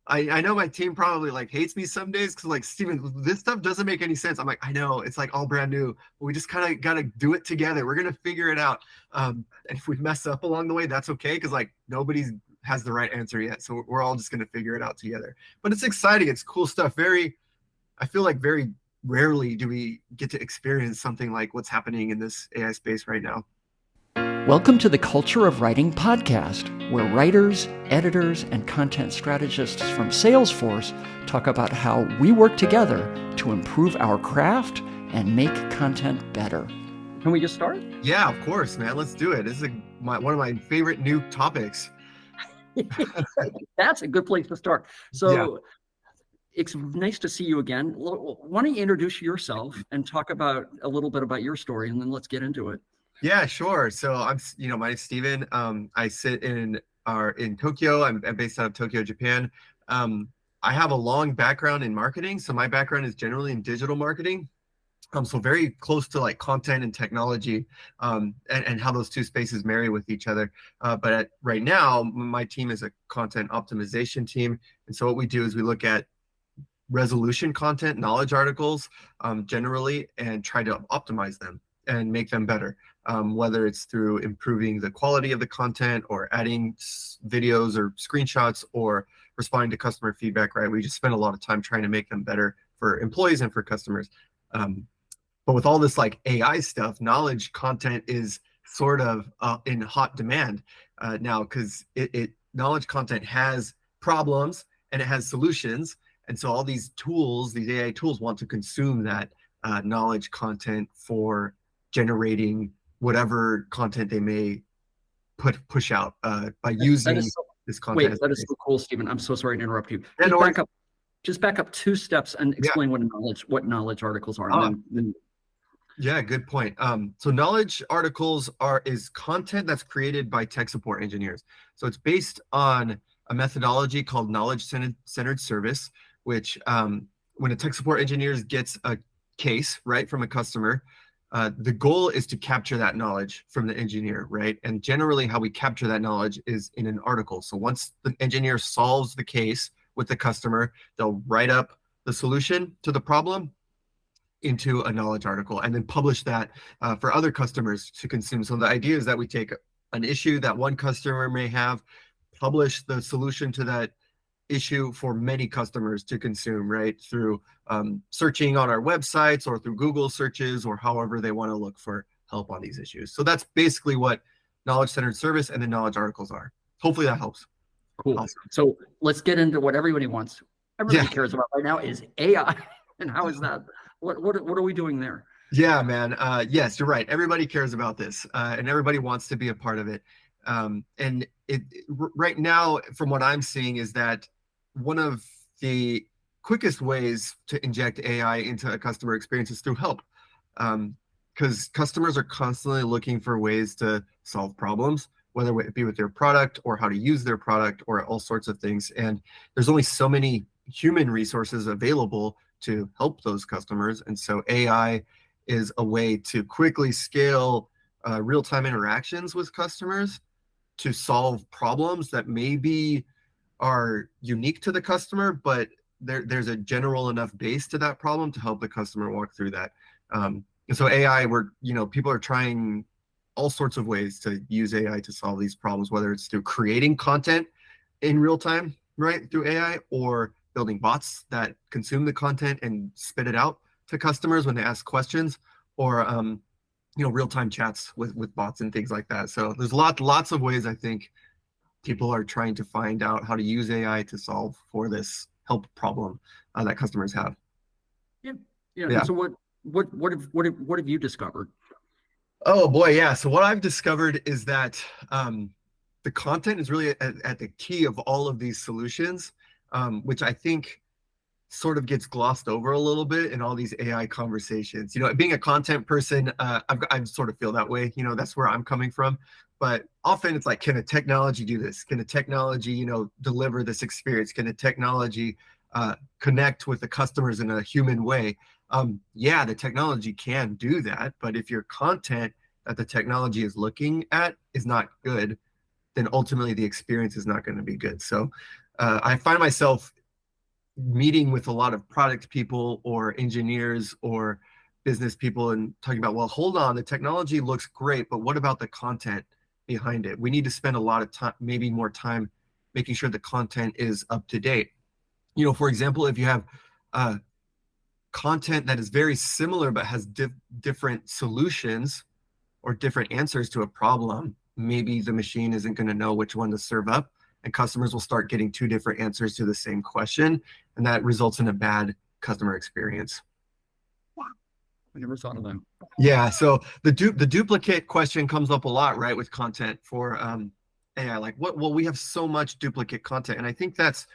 I know my team probably like hates me some days because like, Steven, this stuff doesn't make any sense. I'm like, I know it's like all brand new, but we just kind of got to do it together. We're gonna figure it out. And if we mess up along the way, that's okay because like nobody's has the right answer yet, so we're all just gonna figure it out together. But it's exciting. It's cool stuff. I feel like very rarely do we get to experience something like what's happening in this AI space right now. Welcome to the Culture of Writing podcast, where writers, editors, and content strategists from Salesforce talk about how we work together to improve our craft and make content better. Can we just start? Yeah, of course, man. Let's do it. This is one of my favorite new topics. That's a good place to start. So yeah. It's nice to see you again. Why don't you introduce yourself and talk about a little bit about your story, and then let's get into it. Yeah, sure. So my name's Steven. I sit in Tokyo. I'm based out of Tokyo, Japan. I have a long background in marketing. So my background is generally in digital marketing. So very close to like content and technology, and how those two spaces marry with each other. But right now, my team is a content optimization team. And so what we do is we look at resolution content, knowledge articles, generally, and try to optimize them and make them better. Whether it's through improving the quality of the content or adding videos or screenshots or responding to customer feedback, right? We just spend a lot of time trying to make them better for employees and for customers. But with all this like AI stuff, knowledge content is sort of in hot demand now because knowledge content has problems and it has solutions. And so all these tools, these AI tools want to consume that knowledge content for generating whatever content they may push out by using this content. Wait, that is so cool, Steven. I'm so sorry to interrupt you. Yeah, just back up 2 steps and explain what knowledge articles are. Yeah, good point. So knowledge articles is content that's created by tech support engineers. So it's based on a methodology called knowledge-centered service, which when a tech support engineer gets a case, right, from a customer, the goal is to capture that knowledge from the engineer, right? And generally how we capture that knowledge is in an article. So once the engineer solves the case with the customer, they'll write up the solution to the problem into a knowledge article and then publish that for other customers to consume. So the idea is that we take an issue that one customer may have, publish the solution to that issue for many customers to consume, right? Through searching on our websites or through Google searches or however they want to look for help on these issues. So that's basically what knowledge-centered service and the knowledge articles are. Hopefully that helps. Cool. Awesome. So let's get into what everybody wants. Everybody cares about right now is AI. And how is that? What are we doing there? Yeah, man. Yes, you're right. Everybody cares about this, and everybody wants to be a part of it. And right now, from what I'm seeing, is that one of the quickest ways to inject AI into a customer experience is through help, because customers are constantly looking for ways to solve problems, whether it be with their product or how to use their product or all sorts of things. And there's only so many human resources available to help those customers. And so AI is a way to quickly scale real-time interactions with customers to solve problems that maybe are unique to the customer, but there's a general enough base to that problem to help the customer walk through that. And so AI, people are trying all sorts of ways to use AI to solve these problems, whether it's through creating content in real time, right, through AI, or building bots that consume the content and spit it out to customers when they ask questions, or real-time chats with bots and things like that. So there's lots of ways I think people are trying to find out how to use AI to solve for this help problem that customers have. Yeah. So what have you discovered? Oh boy, yeah. So what I've discovered is that the content is really at the key of all of these solutions, which I think sort of gets glossed over a little bit in all these AI conversations. Being a content person, I sort of feel that way. That's where I'm coming from. But often it's like, can a technology do this? Can a technology, deliver this experience? Can a technology connect with the customers in a human way? Yeah, the technology can do that. But if your content that the technology is looking at is not good, then ultimately the experience is not going to be good. So I find myself meeting with a lot of product people or engineers or business people and talking about, well, hold on, the technology looks great, but what about the content behind it? We need to spend a lot of time, maybe more time, making sure the content is up to date. For example, if you have content that is very similar but has different solutions or different answers to a problem, maybe the machine isn't going to know which one to serve up, and customers will start getting two different answers to the same question, and that results in a bad customer experience. I never thought of that. Yeah, so the duplicate question comes up a lot, right, with content for AI. Like, well, we have so much duplicate content, and I think that's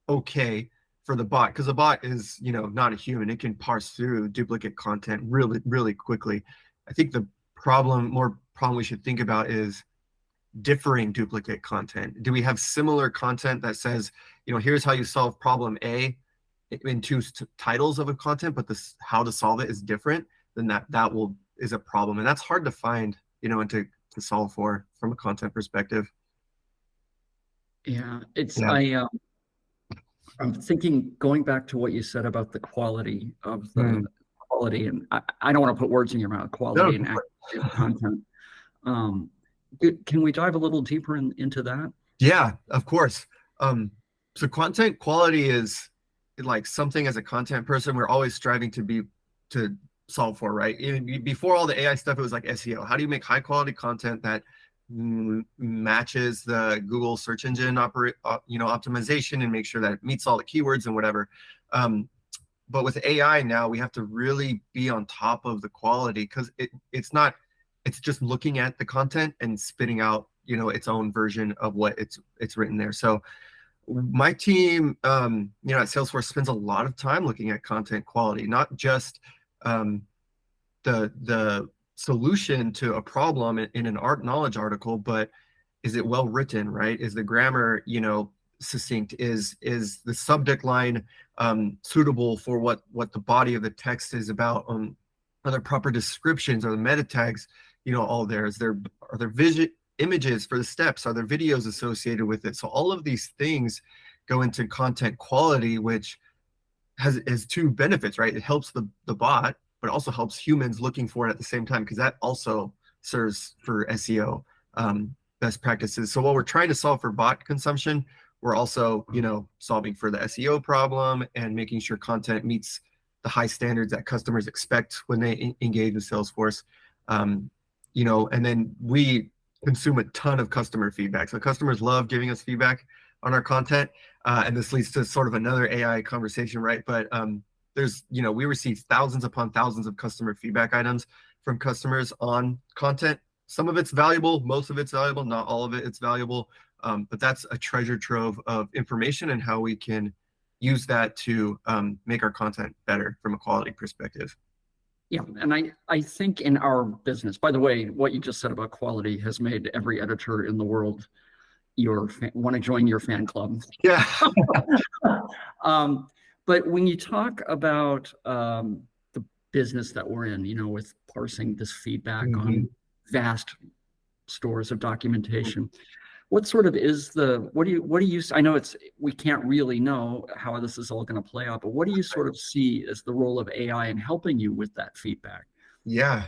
okay for the bot, because the bot is, not a human. It can parse through duplicate content really, really quickly. I think the problem we should think about is differing duplicate content. Do we have similar content that says, here's how you solve problem A in two titles of a content, but this how to solve it is different? Then that is a problem, and that's hard to find, and to solve for from a content perspective. Yeah, I'm thinking, going back to what you said about the quality of the quality, and I don't want to put words in your mouth, quality and accuracy of content. Can we dive a little deeper into that? Yeah, of course. So content quality is like something, as a content person, we're always striving to solve for, right? Before all the AI stuff, it was like SEO. How do you make high quality content that matches the Google search engine optimization and make sure that it meets all the keywords and whatever. But with AI now, we have to really be on top of the quality, because it's just looking at the content and spitting out, its own version of what it's written there. So my team, at Salesforce, spends a lot of time looking at content quality, not just the solution to a problem in an knowledge article, but is it well written, right? Is the grammar, succinct? Is the subject line suitable for what the body of the text is about? Are there proper descriptions? Are the meta tags, all there? Are there images for the steps? Are there videos associated with it? So all of these things go into content quality, which has two benefits, right? It helps the bot, but also helps humans looking for it at the same time, because that also serves for SEO best practices. So while we're trying to solve for bot consumption, we're also, solving for the SEO problem and making sure content meets the high standards that customers expect when they engage with Salesforce. And then we consume a ton of customer feedback. So customers love giving us feedback on our content. And this leads to sort of another AI conversation, right? But we receive thousands upon thousands of customer feedback items from customers on content. Some of it's valuable, most of it's valuable, not all of it's valuable. But that's a treasure trove of information and how we can use that to make our content better from a quality perspective. Yeah, and I think in our business, by the way, what you just said about quality has made every editor in the world want to join your fan club. Yeah. But when you talk about the business that we're in, with parsing this feedback on vast stores of documentation, what sort of is what do you, I know we can't really know how this is all going to play out, but what do you sort of see as the role of AI in helping you with that feedback? Yeah,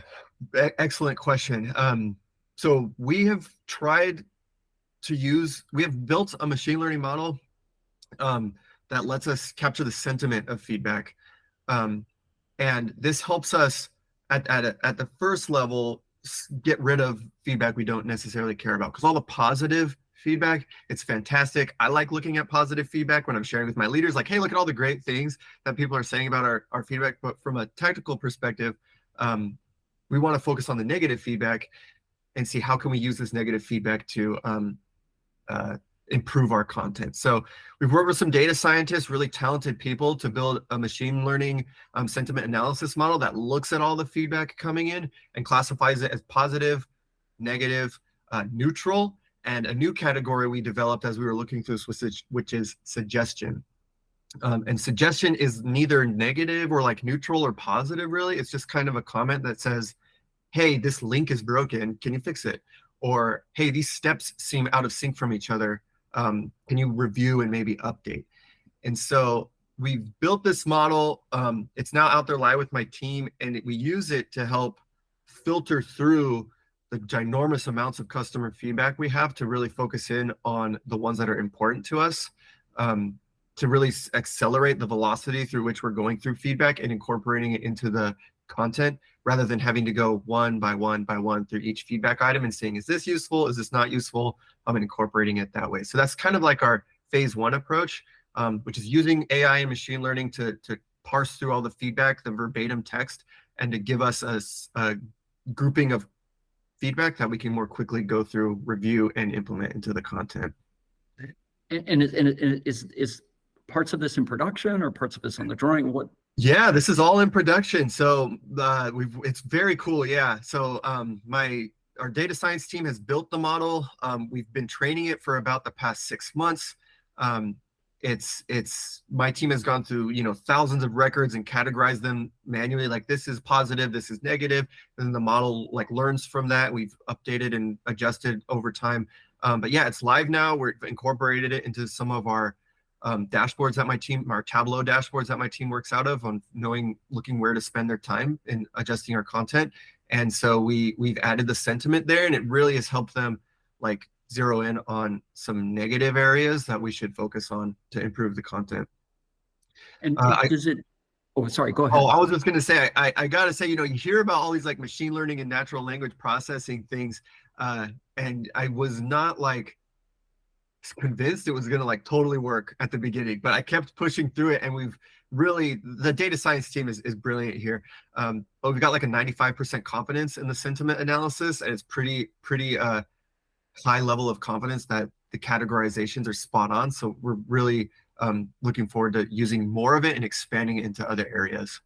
excellent question. So we have built a machine learning model that lets us capture the sentiment of feedback. And this helps us at the first level get rid of feedback we don't necessarily care about, because all the positive feedback, it's fantastic. I like looking at positive feedback when I'm sharing with my leaders, like, hey, look at all the great things that people are saying about our feedback. But from a technical perspective, we want to focus on the negative feedback and see how can we use this negative feedback to improve our content. So we've worked with some data scientists, really talented people, to build a machine learning sentiment analysis model that looks at all the feedback coming in and classifies it as positive, negative, neutral, and a new category we developed as we were looking through this, which is suggestion. And suggestion is neither negative or like neutral or positive, really. It's just kind of a comment that says, hey, this link is broken, can you fix it? Or, hey, these steps seem out of sync from each other. Can you review and maybe update? And so we've built this model. It's now out there live with my team, and we use it to help filter through the ginormous amounts of customer feedback we have to really focus in on the ones that are important to us, to really accelerate the velocity through which we're going through feedback and incorporating it into the content, rather than having to go one by one by one through each feedback item and saying, is this useful? Is this not useful? I'm incorporating it that way. So that's kind of like our phase one approach, which is using AI and machine learning to parse through all the feedback, the verbatim text, and to give us a grouping of feedback that we can more quickly go through, review, and implement into the content. And is parts of this in production or parts of this on the drawing? What? Yeah, this is all in production. So it's very cool. Yeah. So our data science team has built the model. We've been training it for about the past 6 months. My team has gone through, thousands of records and categorized them manually. Like, this is positive, this is negative, and the model like learns from that. We've updated and adjusted over time. But yeah, it's live now. We've incorporated it into some of our dashboards that my team, our Tableau dashboards that my team works out of, on looking where to spend their time in adjusting our content. And so we've added the sentiment there, and it really has helped them like zero in on some negative areas that we should focus on to improve the content. And does it? Oh, sorry. Go ahead. Oh, I was just going to say, I got to say, you hear about all these like machine learning and natural language processing things, and I was not like convinced it was going to like totally work at the beginning, but I kept pushing through it, and the data science team is brilliant here. But we've got like a 95% confidence in the sentiment analysis, and it's pretty high level of confidence that the categorizations are spot on. So we're really looking forward to using more of it and expanding it into other areas.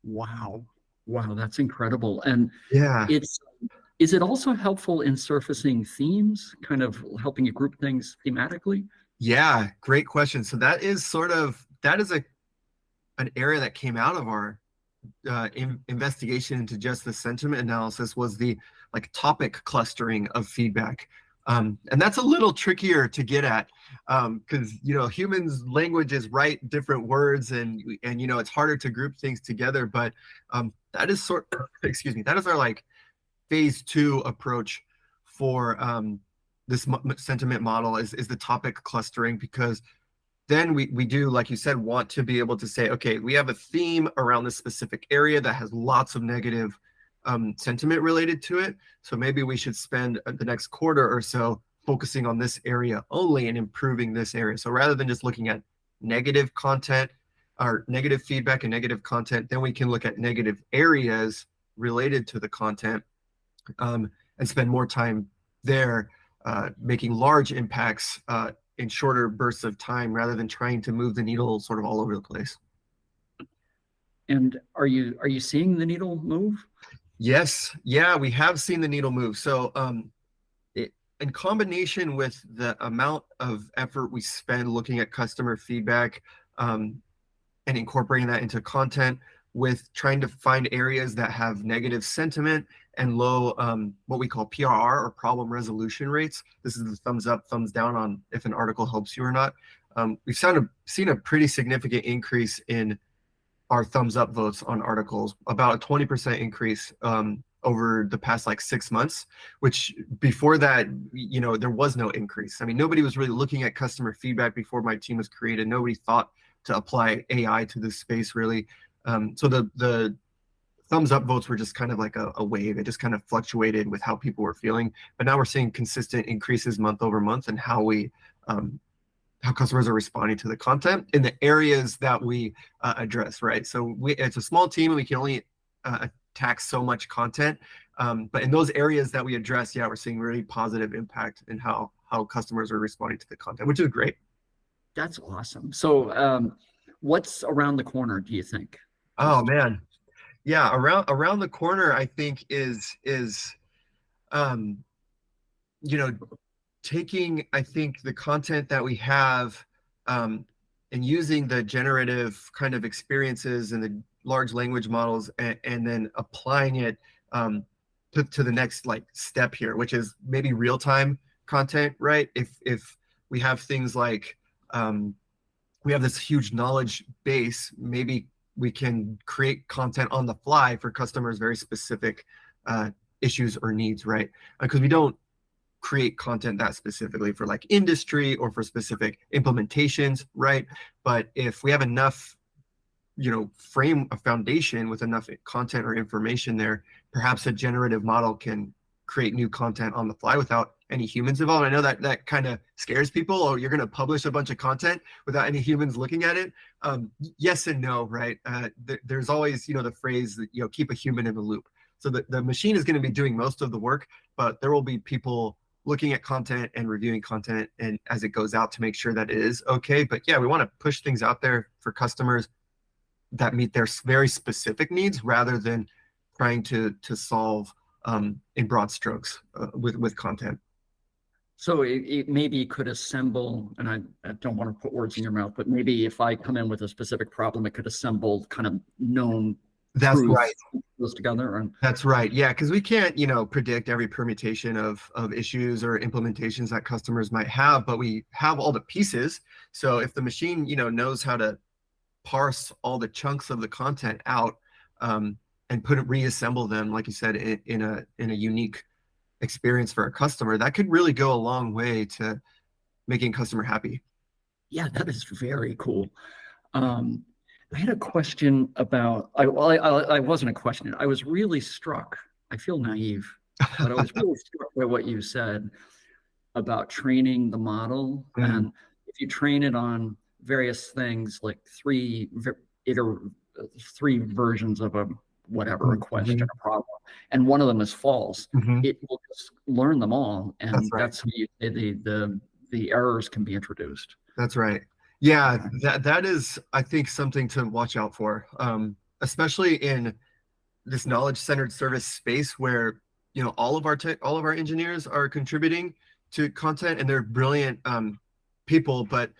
Wow, that's incredible. And yeah, is it also helpful in surfacing themes, kind of helping you group things thematically? Yeah, great question. So that is an area that came out of our investigation into just the sentiment analysis, was the like topic clustering of feedback. And that's a little trickier to get at, because humans' languages write different words, and it's harder to group things together. But that is that is our like phase 2 approach for this sentiment model, is the topic clustering, because then we do, like you said, want to be able to say, okay, we have a theme around this specific area that has lots of negative sentiment related to it. So maybe we should spend the next quarter or so focusing on this area only and improving this area. So rather than just looking at negative content or negative feedback and negative content, then we can look at negative areas related to the content, and spend more time there, making large impacts in shorter bursts of time, rather than trying to move the needle sort of all over the place. And are you seeing the needle move? Yes. Yeah, we have seen the needle move. So in combination with the amount of effort we spend looking at customer feedback, and incorporating that into content, with trying to find areas that have negative sentiment and low what we call PRR, or problem resolution rates. This is the thumbs up, thumbs down on if an article helps you or not. We've seen a pretty significant increase in our thumbs up votes on articles, about a 20% increase over the past like 6 months, which before that, there was no increase. I mean, nobody was really looking at customer feedback before my team was created. Nobody thought to apply AI to this space, really. So the thumbs up votes were just kind of like a wave. It just kind of fluctuated with how people were feeling. But now we're seeing consistent increases month over month in how customers are responding to the content in the areas that we address, right? So it's a small team, and we can only attack so much content. But in those areas that we address, yeah, we're seeing really positive impact in how customers are responding to the content, which is great. That's awesome. So what's around the corner, do you think? Oh, man. Yeah, around the corner, I think is taking, I think, the content that we have, and using the generative kind of experiences and the large language models, and then applying it to the next like step here, which is maybe real-time content, right? If we have things like we have this huge knowledge base. Maybe we can create content on the fly for customers' very specific issues or needs, right? Because we don't create content that specifically for like industry or for specific implementations, right? But if we have enough, frame a foundation with enough content or information there, perhaps a generative model can create new content on the fly without any humans involved. I know that kind of scares people. Oh, you're going to publish a bunch of content without any humans looking at it. Yes and no, right? There's always, the phrase that, keep a human in the loop. So the machine is going to be doing most of the work, but there will be people looking at content and reviewing content and as it goes out to make sure that it is okay. But yeah, we want to push things out there for customers that meet their very specific needs rather than trying to solve in broad strokes with content. So it maybe could assemble, and I don't want to put words in your mouth, but maybe if I come in with a specific problem, it could assemble kind of known That's truths, right. those together. And That's right. Yeah, because we can't, predict every permutation of issues or implementations that customers might have, but we have all the pieces. So if the machine, knows how to parse all the chunks of the content out and reassemble them, like you said, in a unique experience for a customer, that could really go a long way to making customer happy. yeah, that is very cool. I had a question about, I wasn't a question. I was really struck. I feel naive, but I was really struck by what you said about training the model. And if you train it on various things, like three versions of a whatever, a question, a problem, and one of them is false, it will just learn them all. And that's how the errors can be introduced. That's right. Yeah, that is, I think, something to watch out for, especially in this knowledge-centered service space where all of our engineers are contributing to content and they're brilliant people, but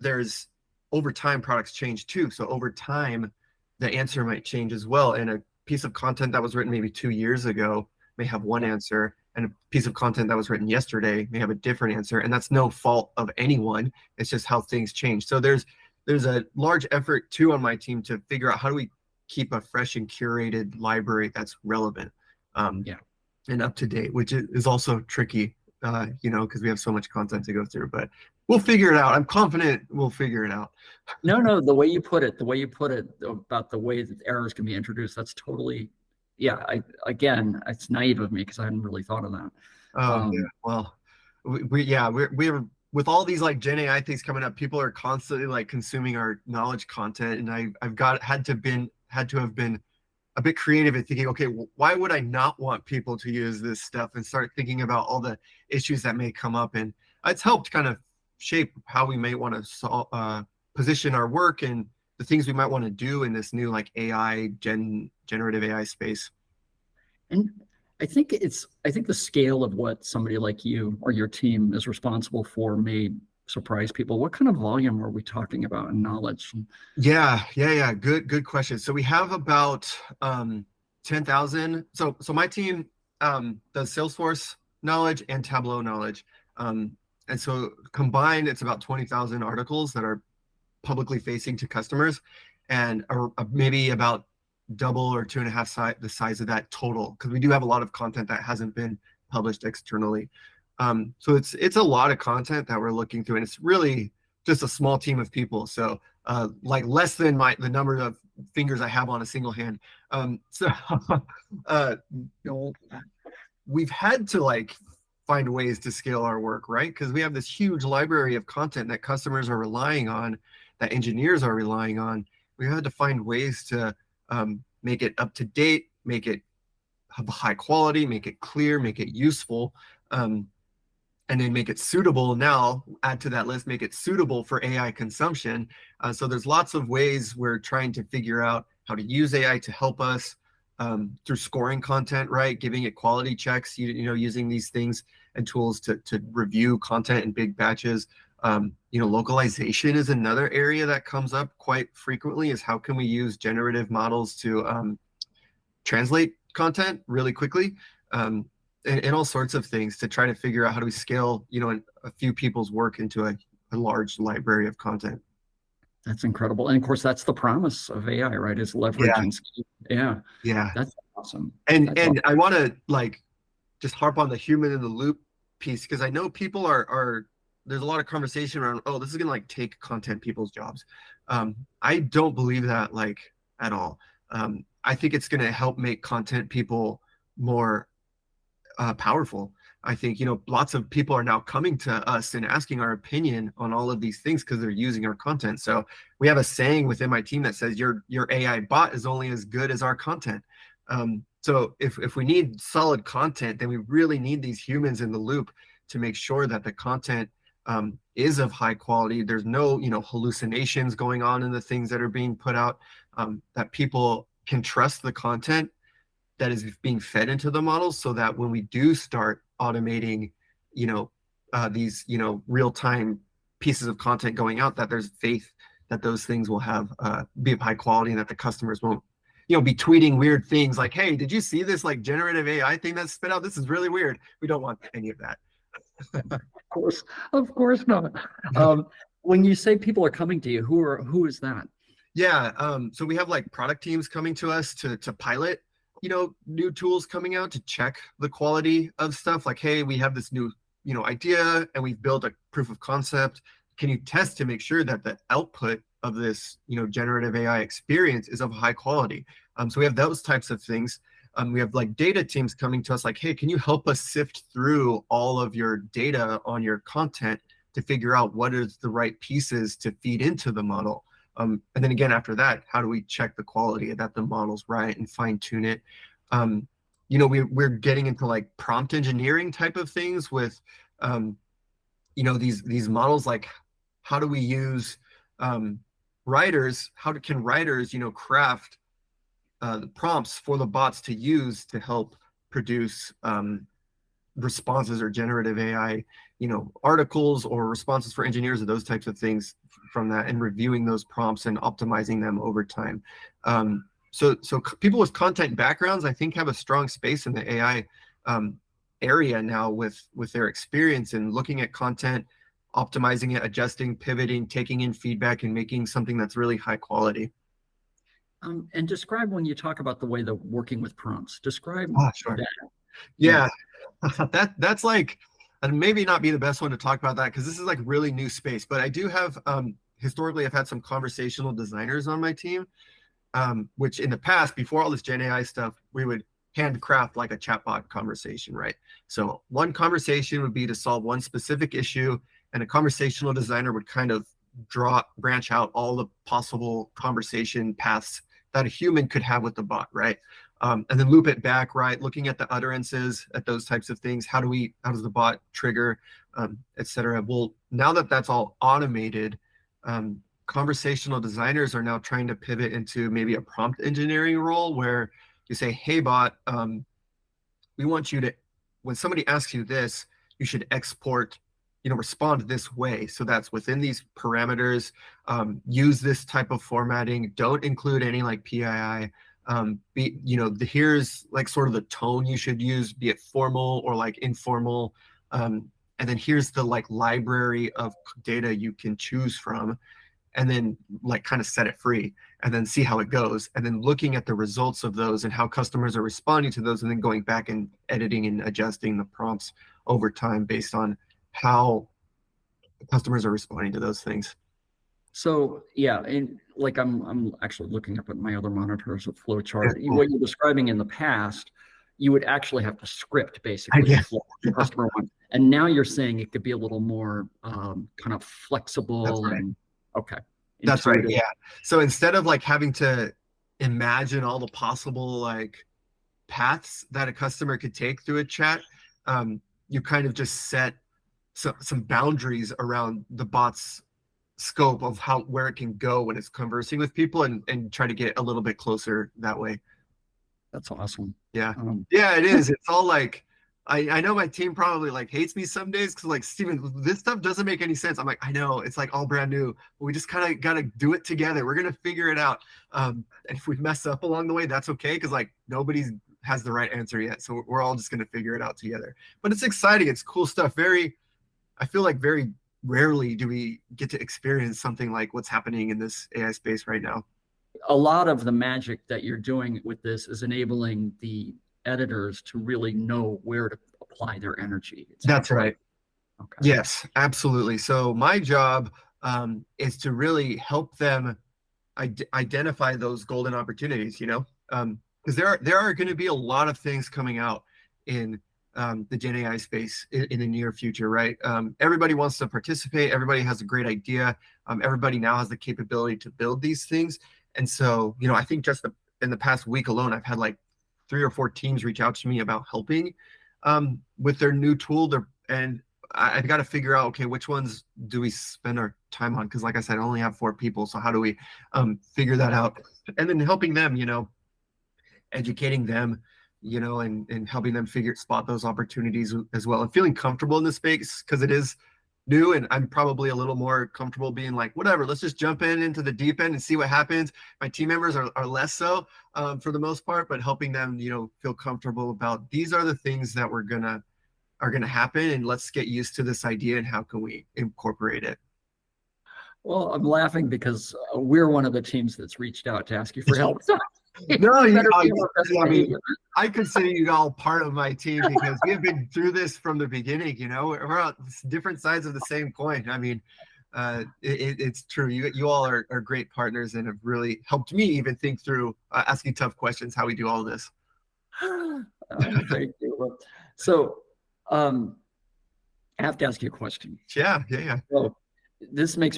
there's over time products change too. So over time, the answer might change as well. And a piece of content that was written maybe 2 years ago may have one answer, and a piece of content that was written yesterday may have a different answer. And that's no fault of anyone. It's just how things change. So there's a large effort too on my team to figure out how do we keep a fresh and curated library that's relevant and up to date, which is also tricky, because we have so much content to go through. But we'll figure it out. I'm confident we'll figure it out. No, the way you put it about the way that errors can be introduced, that's totally, again, it's naive of me because I hadn't really thought of that. Yeah. Well, we're with all these like Gen AI things coming up, people are constantly like consuming our knowledge content, and I've had to have been a bit creative at thinking, okay, why would I not want people to use this stuff, and start thinking about all the issues that may come up. And it's helped kind of shape how we may want to position our work and the things we might want to do in this new like generative AI space. And I think the scale of what somebody like you or your team is responsible for may surprise people. What kind of volume are we talking about in knowledge? Yeah. Good question. So we have about 10,000. So my team does Salesforce knowledge and Tableau knowledge. And so combined, it's about 20,000 articles that are publicly facing to customers, and maybe about double or 2.5 the size of that total, because we do have a lot of content that hasn't been published externally. So it's a lot of content that we're looking through, and it's really just a small team of people. So like less than the number of fingers I have on a single hand. So we've had to like find ways to scale our work, right? Because we have this huge library of content that customers are relying on, that engineers are relying on. We had to find ways to make it up to date, make it have high quality, make it clear, make it useful, and then make it suitable. Now, add to that list, make it suitable for AI consumption. So there's lots of ways we're trying to figure out how to use AI to help us through scoring content, right? Giving it quality checks, using these things and tools to review content in big batches. Localization is another area that comes up quite frequently, is how can we use generative models to translate content really quickly. And and all sorts of things to try to figure out how do we scale, a few people's work into a large library of content. That's incredible. And of course, that's the promise of AI, right? Is leverage Yeah, and scale. Yeah, yeah. that's awesome. And That's awesome. I want to like just harp on the human in the loop piece because I know people are there's a lot of conversation around, oh, this is gonna like take content people's jobs. I don't believe that like at all. I think it's gonna help make content people more powerful. I think, lots of people are now coming to us and asking our opinion on all of these things because they're using our content. So we have a saying within my team that says your AI bot is only as good as our content. So if we need solid content, then we really need these humans in the loop to make sure that the content is of high quality. There's no, hallucinations going on in the things that are being put out, that people can trust the content that is being fed into the models so that when we do start automating, these, real-time pieces of content going out, that there's faith that those things will have be of high quality and that the customers won't, be tweeting weird things like, hey, did you see this like generative AI thing that spit out? This is really weird. We don't want any of that. Of course not. When you say people are coming to you, who is that? Yeah. So we have like product teams coming to us to pilot, new tools coming out to check the quality of stuff. Like, hey, we have this new, idea and we've built a proof of concept. Can you test to make sure that the output of this, generative AI experience is of high quality? So we have those types of things. We have like data teams coming to us like, hey, can you help us sift through all of your data on your content to figure out what is the right pieces to feed into the model? And then again, after that, how do we check the quality that the model's right and fine tune it? We're getting into like prompt engineering type of things with, these models. Like, how do we use writers? Can writers, craft the prompts for the bots to use to help produce responses or generative AI, articles or responses for engineers or those types of things from that, and reviewing those prompts and optimizing them over time. So people with content backgrounds, I think, have a strong space in the AI area now with their experience in looking at content, optimizing it, adjusting, pivoting, taking in feedback, and making something that's really high quality. And describe when you talk about the way they're working with prompts. Describe Sure. that. Yeah. That's like, and maybe not be the best one to talk about that because this is like really new space. But I do have historically I've had some conversational designers on my team, which in the past, before all this Gen AI stuff, we would handcraft like a chatbot conversation, right? So one conversation would be to solve one specific issue, and a conversational designer would kind of branch out all the possible conversation paths that a human could have with the bot, right? And then loop it back, right? Looking at the utterances, at those types of things. How does the bot trigger, et cetera? Well, now that that's all automated, conversational designers are now trying to pivot into maybe a prompt engineering role where you say, hey, bot, we want you to, when somebody asks you this, you should export, respond this way. So that's within these parameters. Use this type of formatting. Don't include any like PII. Here's like sort of the tone you should use, be it formal or like informal. And then here's the like library of data you can choose from, and then like kind of set it free and then see how it goes. And then looking at the results of those and how customers are responding to those, and then going back and editing and adjusting the prompts over time based on how customers are responding to those things. So yeah, and like I'm actually looking up at my other monitors with flowchart. Yeah, cool. What you're describing in the past, you would actually have to script basically the flow the customer wants. And now you're saying it could be a little more kind of flexible. That's right. And okay. That's right. Yeah. So instead of like having to imagine all the possible like paths that a customer could take through a chat, you kind of just set some boundaries around the bot's scope of where it can go when it's conversing with people, and try to get a little bit closer that way. That's awesome. Yeah. Yeah, it is. It's all like, I know my team probably like hates me some days because like, Steven, this stuff doesn't make any sense. I'm like, I know, it's like all brand new, but we just kind of got to do it together. We're going to figure it out. And if we mess up along the way, that's okay. Cause like nobody's has the right answer yet. So we're all just going to figure it out together. But it's exciting. It's cool stuff. I feel like very rarely do we get to experience something like what's happening in this AI space right now. A lot of the magic that you're doing with this is enabling the editors to really know where to apply their energy. That's right. Okay. Yes, absolutely. So my job is to really help them identify those golden opportunities, because there are going to be a lot of things coming out in the Gen AI space in the near future, right? Everybody wants to participate. Everybody has a great idea. Everybody now has the capability to build these things. And so, I think just in the past week alone, I've had like 3 or 4 teams reach out to me about helping with their new tool. And I've got to figure out, okay, which ones do we spend our time on? Because like I said, I only have 4 people. So how do we figure that out? And then helping them, educating them, and helping them spot those opportunities as well. And feeling comfortable in the space because it is new, and I'm probably a little more comfortable being like, whatever, let's just jump into the deep end and see what happens. My team members are less so for the most part, but helping them, feel comfortable about these are the things that are gonna happen, and let's get used to this idea and how can we incorporate it. Well, I'm laughing because we're one of the teams that's reached out to ask you for help. No, I consider you all part of my team because we have been through this from the beginning. We're on different sides of the same coin. I mean, it's true. You all are great partners and have really helped me even think through asking tough questions, how we do all this. Thank you. So, I have to ask you a question. Yeah. So,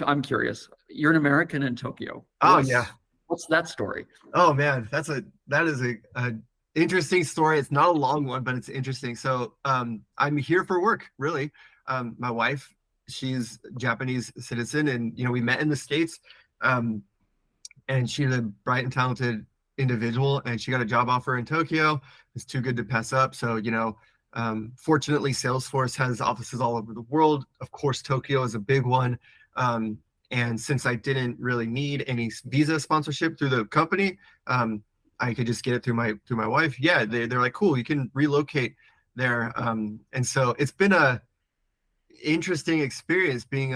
I'm curious. You're an American in Tokyo. Yeah. What's that story? Oh man, that is a interesting story. It's not a long one, but it's interesting. So I'm here for work, really. My wife, she's a Japanese citizen, and we met in the States. And she's a bright and talented individual, and she got a job offer in Tokyo. It's too good to pass up. So fortunately, Salesforce has offices all over the world. Of course, Tokyo is a big one. And since I didn't really need any visa sponsorship through the company, I could just get it through my wife. Yeah, they're like, cool, you can relocate there. And so it's been a interesting experience being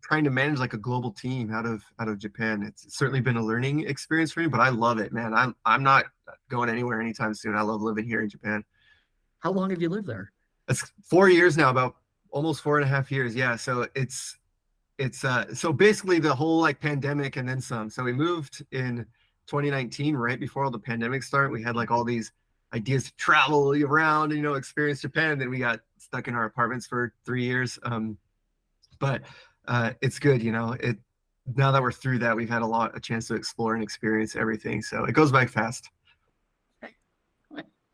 trying to manage like a global team out of Japan. It's certainly been a learning experience for me, but I love it, man. I'm not going anywhere anytime soon. I love living here in Japan. How long have you lived there? It's 4 years now, about almost 4.5 years. Yeah, so it's so basically the whole like pandemic and then some. So we moved in 2019, right before all the pandemic started. We had like all these ideas to travel around, experience Japan. Then we got stuck in our apartments for 3 years. But it's good, now that we're through that, we've had a chance to explore and experience everything. So it goes by fast.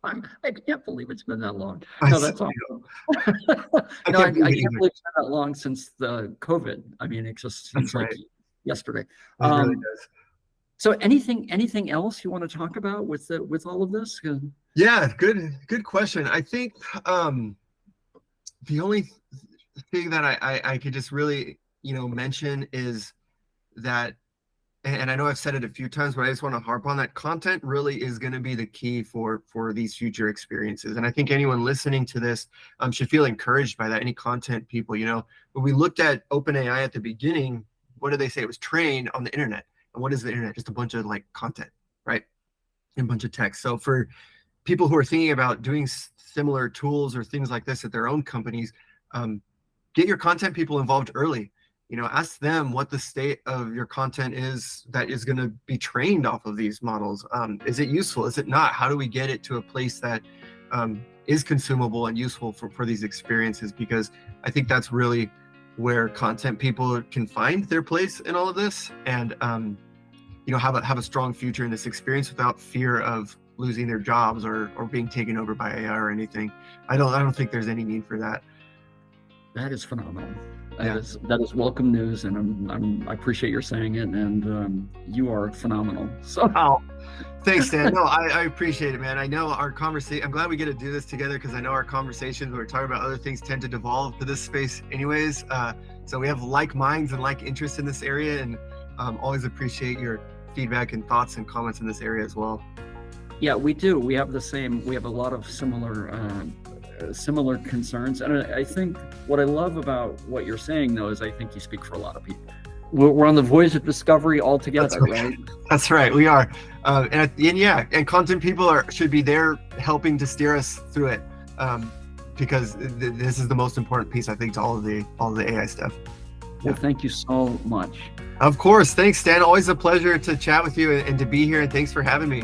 I can't believe it's been that long. No, that's awesome. I can't believe it's been that long since the COVID. I mean, it just seems like yesterday. It really does. So anything else you want to talk about with all of this? Yeah, good question. I think the only thing that I could just really mention is that, and I know I've said it a few times, but I just want to harp on that. Content really is going to be the key for these future experiences. And I think anyone listening to this should feel encouraged by that. Any content people, when we looked at OpenAI at the beginning, what did they say? It was trained on the internet. And what is the internet? Just a bunch of like content, right? And a bunch of text. So for people who are thinking about doing similar tools or things like this at their own companies, get your content people involved early. Ask them what the state of your content is that is going to be trained off of these models. Is it useful? Is it not? How do we get it to a place that is consumable and useful for these experiences? Because I think that's really where content people can find their place in all of this and, have a strong future in this experience without fear of losing their jobs or being taken over by AI or anything. I don't think there's any need for that. That is phenomenal. That is welcome news, and I appreciate your saying it, and you are phenomenal. So, thanks, Dan. No, I appreciate it, man. I know our conversation. I'm glad we get to do this together because I know our conversations when we're talking about other things tend to devolve to this space, anyways. So we have like minds and like interests in this area, and always appreciate your feedback and thoughts and comments in this area as well. Yeah, we do. We have a lot of similar concerns. And I think what I love about what you're saying, though, is I think you speak for a lot of people. We're on the voyage of discovery all together, right? That's right. We are. And content people should be there helping to steer us through it. Because this is the most important piece, I think, to all of the AI stuff. Well, thank you so much. Of course. Thanks, Stan. Always a pleasure to chat with you and to be here. And thanks for having me.